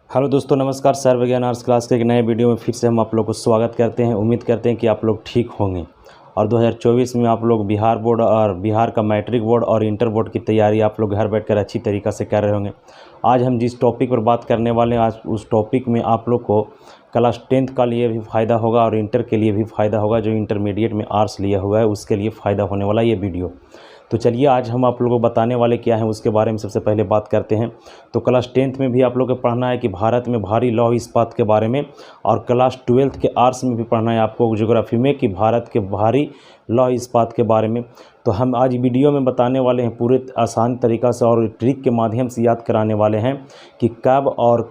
Hello दोस्तों, नमस्कार। सर्व ज्ञान आर्ट्स क्लास के एक नए वीडियो में फिर से हम आप लोग को स्वागत करते हैं। उम्मीद करते हैं कि आप लोग ठीक होंगे और 2024 में आप लोग बिहार बोर्ड और बिहार का मैट्रिक बोर्ड और इंटर बोर्ड की तैयारी आप लोग घर बैठकर अच्छी तरीक़ा से कर रहे होंगे। आज हम जिस टॉपिक पर बात करने वाले हैं, आज उस टॉपिक में आप लोग को क्लास 10th का लिए भी फ़ायदा होगा और इंटर के लिए भी फ़ायदा होगा। जो इंटरमीडिएट में आर्ट्स लिया हुआ है उसके लिए फ़ायदा होने वाला ये वीडियो। तो चलिए आज हम आप लोगों को बताने वाले क्या है उसके बारे में सबसे पहले बात करते हैं। तो क्लास 10th में भी आप लोगों को पढ़ना है कि भारत में भारी लौह इस्पात के बारे में, और क्लास 12th के आर्ट्स में भी पढ़ना है आपको ज्योग्राफी में कि भारत के भारी लौह इस्पात के बारे में। तो हम आज वीडियो में बताने वाले हैं पूरे आसान तरीक़ा से और ट्रिक के माध्यम से याद कराने वाले हैं कि कब और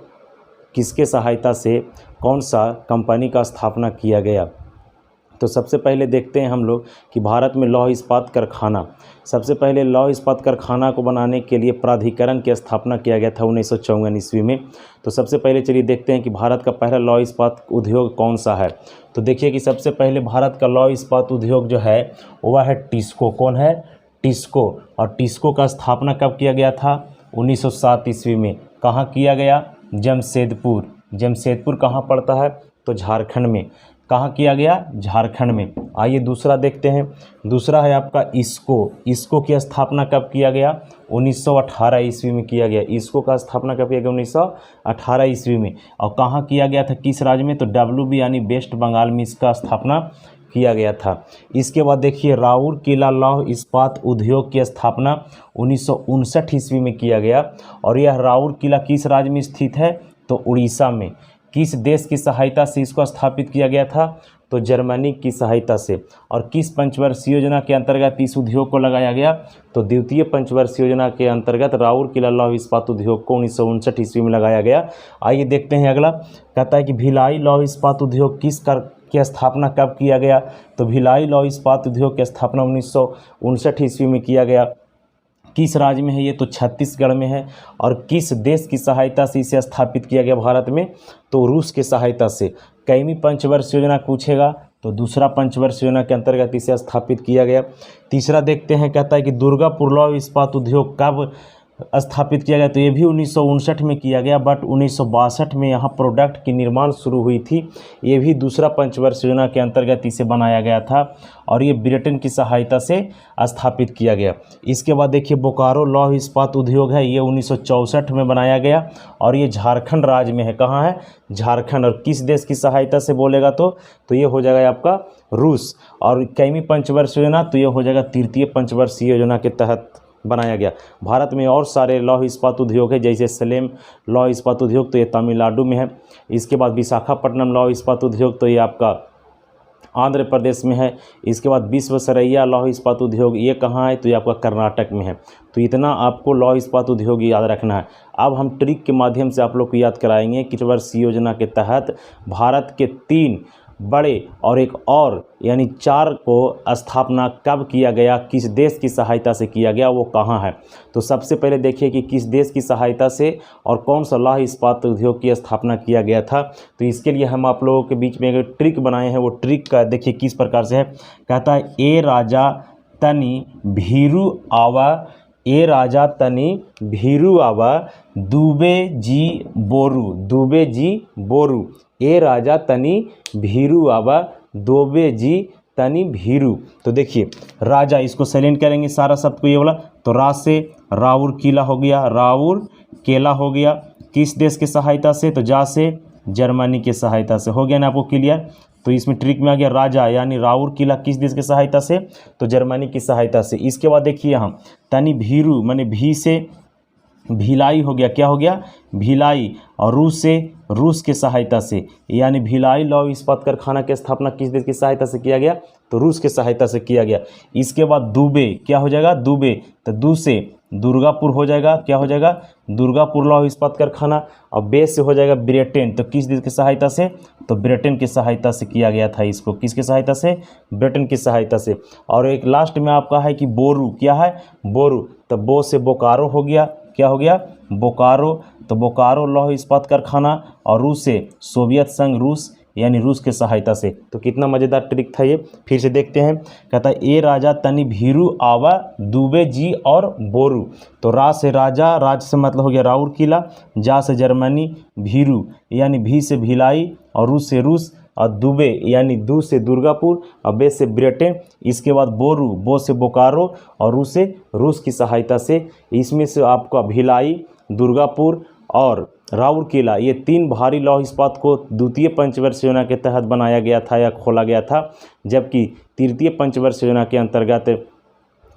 किसके सहायता से कौन सा कंपनी का स्थापना किया गया। तो सबसे पहले देखते हैं हम लोग कि भारत में लौह इस्पात कारखाना, सबसे पहले लौह इस्पात कारखाना को बनाने के लिए प्राधिकरण की स्थापना किया गया था 1954 ईस्वी में। तो सबसे पहले चलिए देखते हैं कि भारत का पहला लौह इस्पात उद्योग कौन सा है। तो देखिए कि सबसे पहले भारत का लौह इस्पात उद्योग जो है वह है टिस्को। कौन है? टिस्को। और टिस्को का स्थापना कब किया गया था? 1907 ईस्वी में। कहाँ किया गया? जमशेदपुर। जमशेदपुर कहाँ पड़ता है? तो झारखंड में। कहाँ किया गया? झारखंड में। आइए दूसरा देखते हैं। दूसरा है आपका इसको। इसको की स्थापना कब किया गया? 1918 ईस्वी में किया गया। इसको का स्थापना कब किया गया? 1918 ईस्वी में। और कहाँ किया गया था? किस राज्य में? तो WB यानी वेस्ट बंगाल में इसका स्थापना किया गया था। इसके बाद देखिए राउरकेला लौह इस्पात उद्योग की स्थापना 1959 ईस्वी में किया गया। और यह राउरकेला किस राज्य में स्थित है? तो उड़ीसा में। किस देश की सहायता से इसको स्थापित किया गया था? तो जर्मनी की सहायता से। और किस पंचवर्षीय योजना के अंतर्गत इस उद्योग को लगाया गया? तो द्वितीय पंचवर्षीय योजना के अंतर्गत राउरकेला लौह इस्पात उद्योग को 1959 ईस्वी में लगाया गया। आइए देखते हैं अगला। कहता है कि भिलाई लौह इस्पात उद्योग की स्थापना कब किया गया? तो भिलाई लौह इस्पात उद्योग की स्थापना 1959 ईस्वी में किया गया। किस राज्य में है ये? तो छत्तीसगढ़ में है। और किस देश की सहायता से इसे स्थापित किया गया भारत में? तो रूस के सहायता से। कईवीं पंचवर्षीय योजना पूछेगा तो दूसरा पंचवर्षीय योजना के अंतर्गत इसे स्थापित किया गया। तीसरा देखते हैं। कहता है कि दुर्गापुर लौह इस्पात उद्योग कब स्थापित किया गया? तो ये भी 1959 में किया गया, बट 1962 में यहाँ प्रोडक्ट की निर्माण शुरू हुई थी। ये भी दूसरा पंचवर्षीय योजना के अंतर्गत इसे बनाया गया था और ये ब्रिटेन की सहायता से स्थापित किया गया। इसके बाद देखिए बोकारो लौह इस्पात उद्योग है, ये 1964 में बनाया गया और ये झारखंड राज्य में है। कहाँ है? झारखंड। और किस देश की सहायता से बोलेगा तो ये हो जाएगा आपका रूस। और कईवीं पंचवर्षीय योजना? तो ये हो जाएगा तृतीय पंचवर्षीय योजना के तहत बनाया गया। भारत में और सारे लौह इस्पात उद्योग है, जैसे सलेम लौह इस्पात उद्योग, तो ये तमिलनाडु में है। इसके बाद विशाखापट्टनम लौह इस्पात उद्योग, तो ये आपका आंध्र प्रदेश में है। इसके बाद विश्वेश्वरैया लौह इस्पात उद्योग, ये कहाँ है? तो ये आपका कर्नाटक में है। तो इतना आपको लौह इस्पात उद्योग याद रखना है। अब हम ट्रिक के माध्यम से आप लोग को याद कराएंगे कि पंचवर्षीय योजना के तहत भारत के 3 बड़े और एक और यानी 4 को स्थापना कब किया गया, किस देश की सहायता से किया गया, वो कहाँ है। तो सबसे पहले देखिए कि किस देश की सहायता से और कौन सा लौह इस्पात उद्योग की स्थापना किया गया था। तो इसके लिए हम आप लोगों के बीच में एक ट्रिक बनाए हैं। वो ट्रिक का देखिए किस प्रकार से है। कहता है ए राजा तनि भीरू आवा, ए राजा तनि भीरू आवा, दुबे जी बोरू, दुबे जी बोरू, ए राजा तनि भीरू आवा, दोबे जी तनि भीरू। तो देखिए राजा, इसको साइलेंट करेंगे सारा शब्द को, ये वाला। तो रा से राउरकेला हो गया, राउरकेला हो गया। किस देश की सहायता से? तो जा से जर्मनी की सहायता से। हो गया ना आपको क्लियर? तो इसमें ट्रिक में आ गया राजा यानी राउरकेला किस देश की सहायता से? तो जर्मनी की सहायता से। इसके बाद देखिए यहाँ तनि भीरू माने भी से भिलाई हो गया। क्या हो गया? भिलाई। और रूस से रूस के सहायता से, यानी भिलाई लौह इस्पात कारखाना की स्थापना किस देश की सहायता से किया गया? तो रूस के सहायता से किया गया। इसके बाद दुबे, क्या हो जाएगा? दुबे। तो दू से दुर्गापुर हो जाएगा। क्या हो जाएगा? दुर्गापुर लौह इस्पात कारखाना। और बे से हो जाएगा ब्रिटेन। तो किस देश की सहायता से? तो ब्रिटेन की सहायता से किया गया था इसको। किसकी सहायता से? ब्रिटेन की सहायता से। और एक लास्ट में आपका है कि बोरू। क्या है? बोरू। तो बो से बोकारो हो गया। क्या हो गया? बोकारो। तो बोकारो लौह इस्पात कारखाना। और रूस से सोवियत संघ रूस, यानी रूस के सहायता से। तो कितना मज़ेदार ट्रिक था ये, फिर से देखते हैं। कहता है ए राजा तनि भीरू आवा दुबे जी और बोरू। तो रा से राजा, राज से मतलब हो गया राउर किला, जा से जर्मनी, भीरू यानी भी से भिलाई और रूस से रूस, और दुबे यानी दू से दुर्गापुर और बे से ब्रिटेन, इसके बाद बोरू बो से बोकारो और रूस से रूस की सहायता से। इसमें से आपका भिलाई, दुर्गापुर और राउरकेला ये 3 भारी लौह इस्पात को द्वितीय पंचवर्ष योजना के तहत बनाया गया था या खोला गया था, जबकि तृतीय पंचवर्ष योजना के अंतर्गत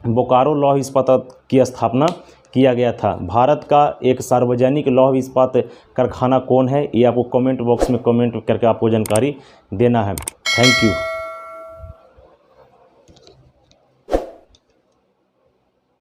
बोकारो लौह इस्पात की स्थापना किया गया था। भारत का एक सार्वजनिक लौह इस्पात कारखाना कौन है, ये आपको कमेंट बॉक्स में कमेंट करके आपको जानकारी देना है। Thank you.